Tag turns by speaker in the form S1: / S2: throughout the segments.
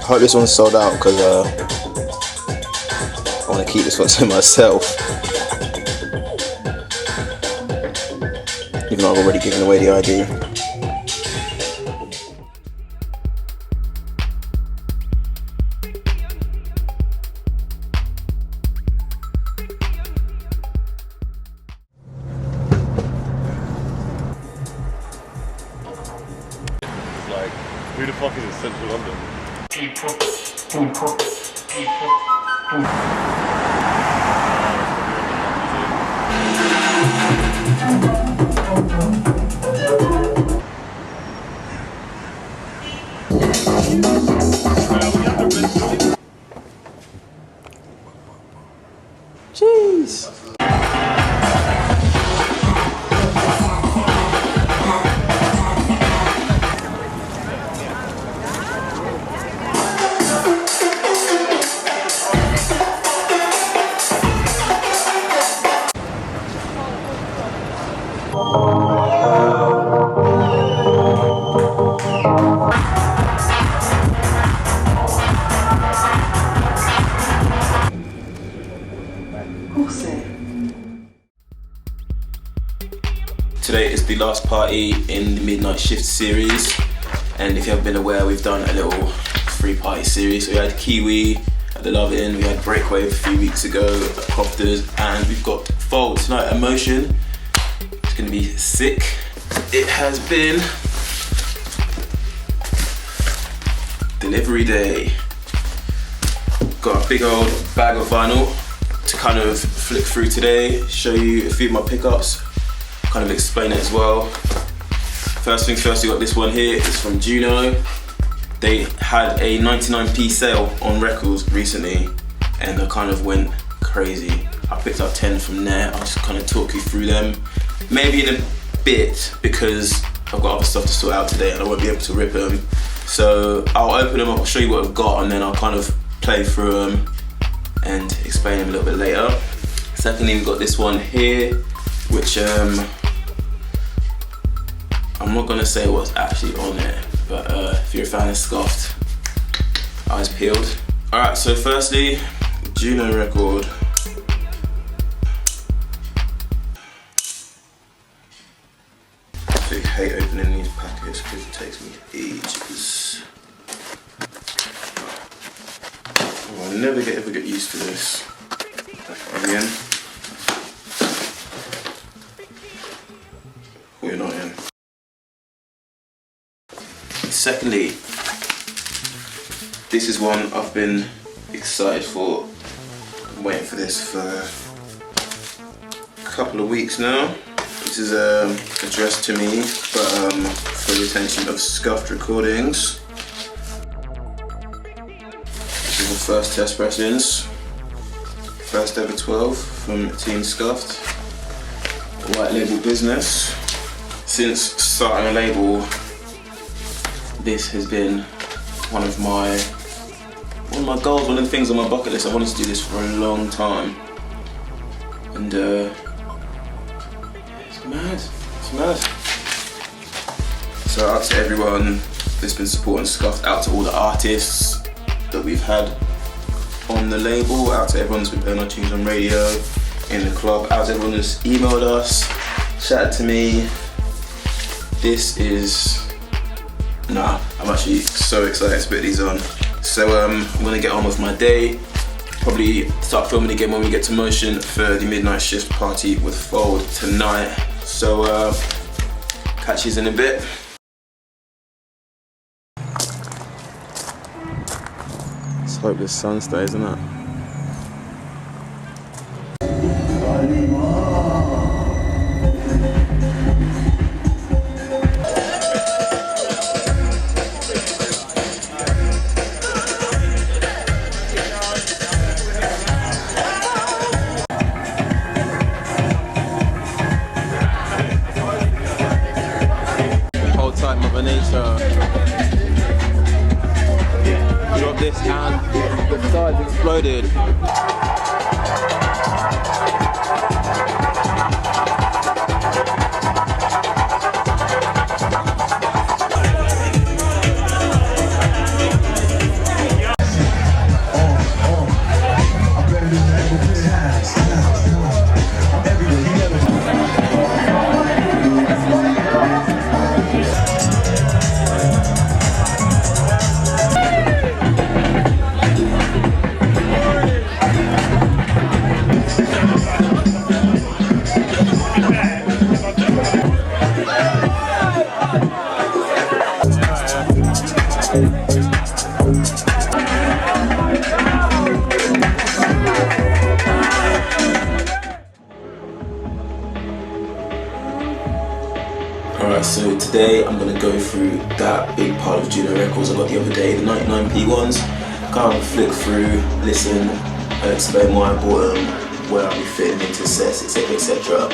S1: hope this one's sold out because I want to keep this one to myself. Even though I've already given away the ID.
S2: Like, who the fuck is in central London?
S1: Jeez. Today is the last party in the Midnight Shift series, and if you haven't been aware, we've done a little free party series. So we had Kiwi at the Love Inn, we had Breakwave a few weeks ago at Crofters, and we've got Fold tonight at Emotion. It's gonna be sick. It has been delivery day. Got a big old bag of vinyl to kind of flick through today, show you a few of my pickups, kind of explain it as well. First things first, you got this one here. It's from Juno. They had a 99p sale on records recently, and I kind of went crazy. I picked up 10 from there. I'll just kind of talk you through them. Maybe in a bit, because I've got other stuff to sort out today and I won't be able to rip them. So I'll open them up, I'll show you what I've got, and then I'll kind of play through them and explain them a little bit later. Secondly, we've got this one here, which I'm not gonna say what's actually on it, but if you're a fan of Scuffed, eyes peeled. Alright, so firstly, Juno record. I hate opening these packets because it takes me ages. Oh, I'll never ever get used to this again. We're not in. Secondly, this is one I've been excited for. I'm waiting for this for a couple of weeks now. This is addressed to me, but for the attention of Scuffed Recordings. This is the first test pressings. First ever 12 from Team Scuffed. White label business. Since starting a label, this has been one of my goals, one of the things on my bucket list. I wanted to do this for a long time, and it's mad. So out to everyone that's been supporting Scuffed, out to all the artists that we've had on the label, out to everyone that's been playing our tunes on radio, in the club, out to everyone that's emailed us, chatted to me. This is, I'm actually so excited to put these on. So I'm gonna get on with my day. Probably start filming again when we get to Motion for the Midnight Shift party with Fold tonight. So catch you in a bit. Let's hope this sun stays, isn't it? Mother Nature. Drop this and the sides exploded. Alright, so today I'm going to go through that big pile of Juno records I got the other day, the 99p ones. Kind of flick through, listen, and explain why I bought them, where I'll be fitting into sets, etc, etc.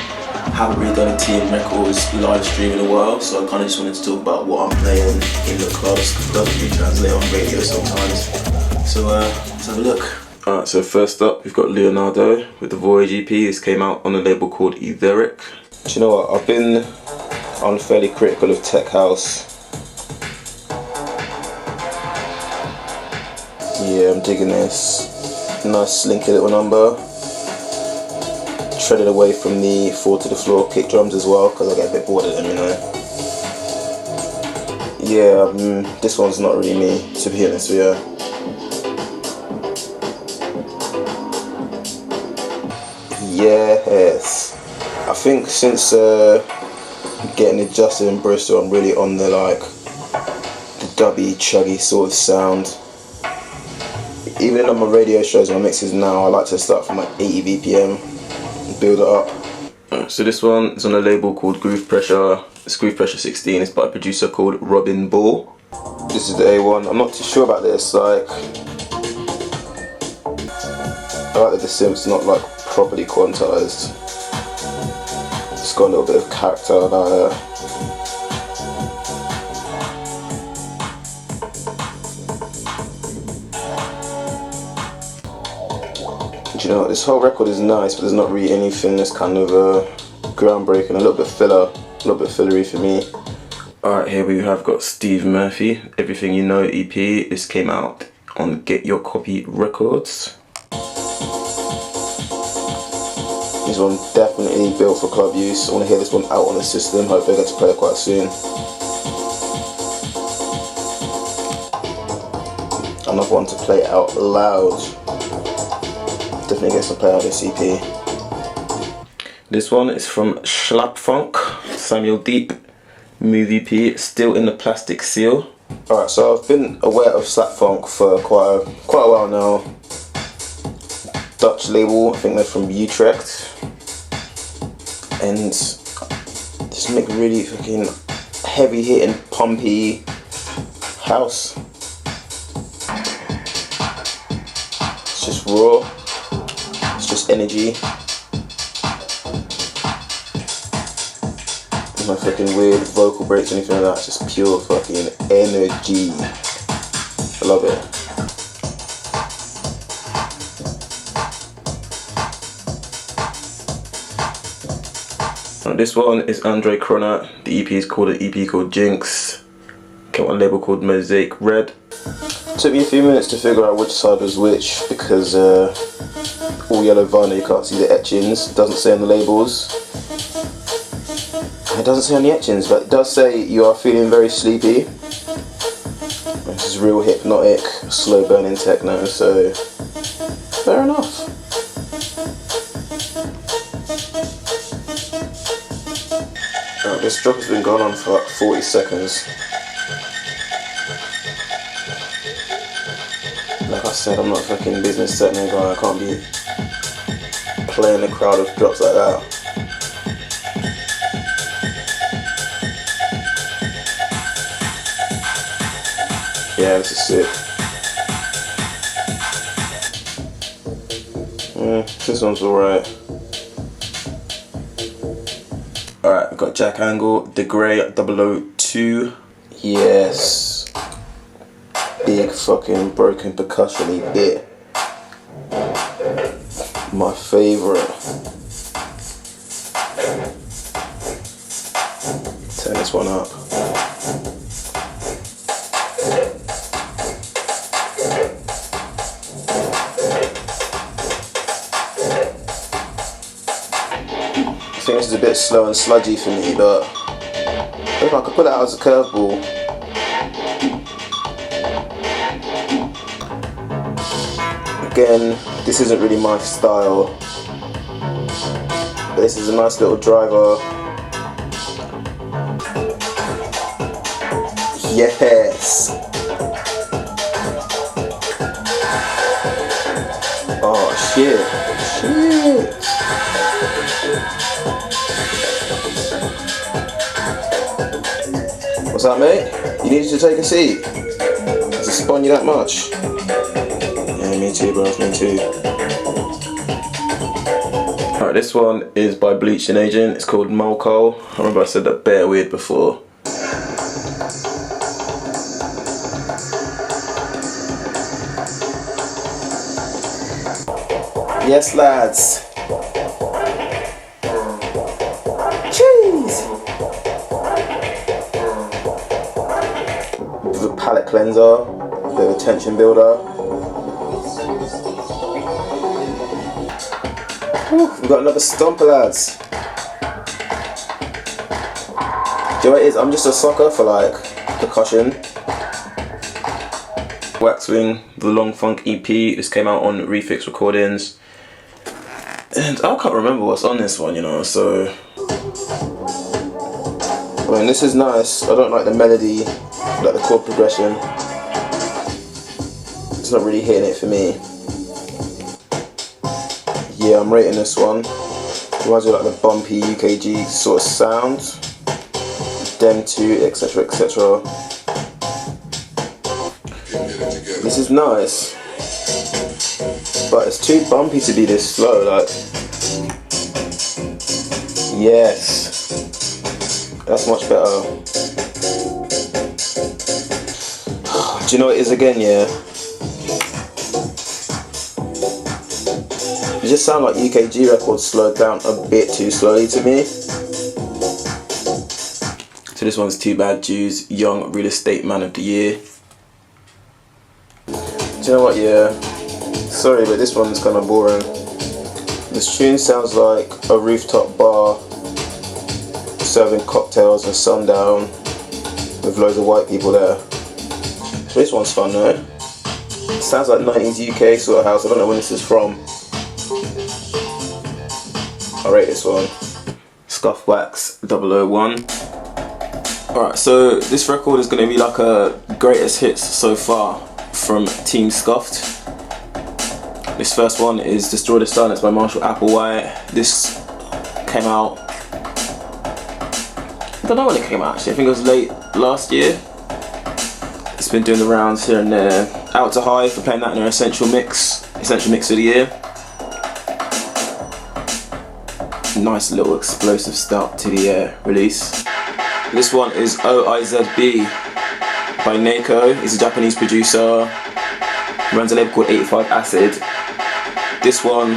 S1: Haven't really done a TM Records live stream in a while, so I kind of just wanted to talk about what I'm playing in the clubs, because it doesn't really translate on radio sometimes. So let's have a look. Alright, so first up we've got Leonardo with the Voyage EP. This came out on a label called Etheric. Do you know what, I've been unfairly critical of tech house. Yeah, I'm digging this. Nice slinky little number. Treaded away from the 4 to the floor kick drums as well, because I get a bit bored of them, you know. Yeah, this one's not really me, to be honest with you. Yes. I think since getting adjusted in Bristol, I'm really on the the dubby, chuggy sort of sound. Even on my radio shows, my mixes now, I like to start from 80 BPM and build it up. So this one is on a label called Groove Pressure. It's Groove Pressure 16. It's by a producer called Robin Ball. This is the A1. I'm not too sure about this. I like that the synth's not properly quantized. It's got a little bit of character about it. You know, this whole record is nice, but there's not really anything that's kind of groundbreaking. A little bit fillery for me. Alright, here we have got Steve Murphy, Everything You Know EP. This came out on Get Your Copy Records. This one definitely built for club use. I want to hear this one out on the system. Hopefully I get to play it quite soon. Another one to play out loud. Definitely get some play out this EP. This one is from Schlapfunk, Samuel Deep, Movie EP, still in the plastic seal. Alright, so I've been aware of Schlapfunk for quite a while now. Dutch label, I think they're from Utrecht. And just make really fucking heavy hitting, pumpy house. It's just raw. It's just energy. No fucking weird vocal breaks or anything like that. It's just pure fucking energy. I love it. This one is Andre Cronut. The EP is called Jinx. Came on a label called Mosaic Red. Took me a few minutes to figure out which side was which, because all yellow vinyl, you can't see the etchings. It doesn't say on the labels. It doesn't say on the etchings, but it does say you are feeling very sleepy. This is real hypnotic, slow burning techno, so fair enough. This drop has been going on for like 40 seconds. Like I said, I'm not a fucking business techno guy. I can't be playing a crowd of drops like that. Yeah, this is sick. This one's alright. Alright, we've got Jack Angle, The Grey 002. Yes. Big fucking broken percussion-y bit. My favourite. Turn this one up. I think this is a bit slow and sludgy for me, but if I could put it out as a curveball. Again, this isn't really my style, but this is a nice little driver. Yes! Shit. What's up, mate? You needed to take a seat? Does it spawn you that much? Yeah, me too, bro. Me too. Alright, this one is by Bleaching Agent. It's called Molcol. I remember I said that bare weird before. Yes, lads. Cheese. With a palate cleanser, a bit of a tension builder. We've got another stomper, lads. Do you know what it is? I'm just a sucker for like percussion. Waxwing, the Long Funk EP. This came out on Refix Recordings. And I can't remember what's on this one, you know, so... I mean, this is nice. I don't like the melody, like the chord progression. It's not really hitting it for me. Yeah, I'm rating this one. Reminds me of like the bumpy UKG sort of sound. Dem 2, etc, etc. This is nice. But it's too bumpy to be this slow, like... Yes. That's much better. Do you know what it is again, yeah? It just sounds like UKG records slowed down a bit too slowly to me. So this one's Too Bad Jews, Young Real Estate Man of the Year. Do you know what, yeah? Sorry, but this one's kind of boring. This tune sounds like a rooftop bar serving cocktails and sundown with loads of white people there. So this one's fun, though. It sounds like 90s UK sort of house. I don't know when this is from. I rate this one. Scuff Wax 001. Alright, so this record is going to be like a greatest hits so far from Team Scuffed. This first one is Destroy the Silence by Marshall Applewhite. This came out, I don't know when it came out actually, I think it was late last year. It's been doing the rounds here and there. Out to High for playing that in their Essential Mix of the Year. Nice little explosive start to the release. This one is OIZB by Neko. He's a Japanese producer. He runs a label called 85 Acid. This one,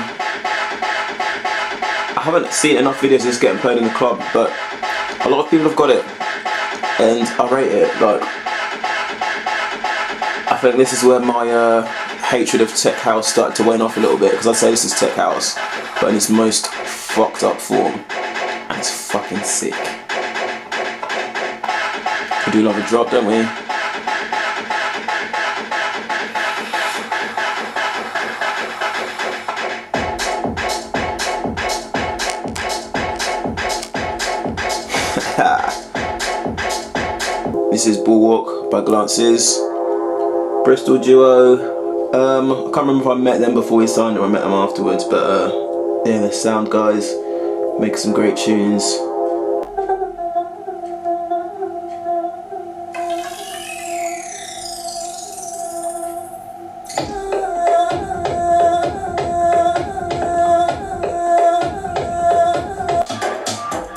S1: I haven't seen enough videos of this getting played in the club, but a lot of people have got it, and I rate it. Like, I think this is where my hatred of tech house started to wane off a little bit, because I'd say this is tech house, but in its most fucked up form, and it's fucking sick. We do love a drop, don't we? This is Bulwark by Glances. Bristol duo. I can't remember if I met them before we signed or I met them afterwards, but yeah, the sound guys make some great tunes.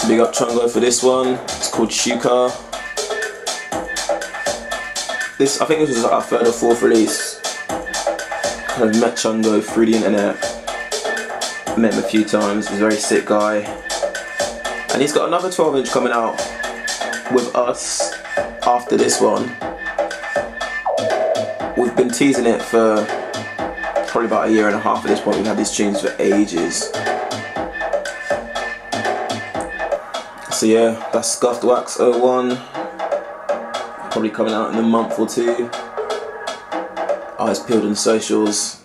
S1: Big up Chungo for this one. It's called Shuka. This, I think this was our third or fourth release. Kind of met Chungo through the internet. Met him a few times. He's a very sick guy. And he's got another 12-inch coming out with us after this one. We've been teasing it for probably about a year and a half at this point. We've had these tunes for ages. So yeah, that's Scuffed Wax 01. Probably coming out in a month or two. Eyes peeled on socials.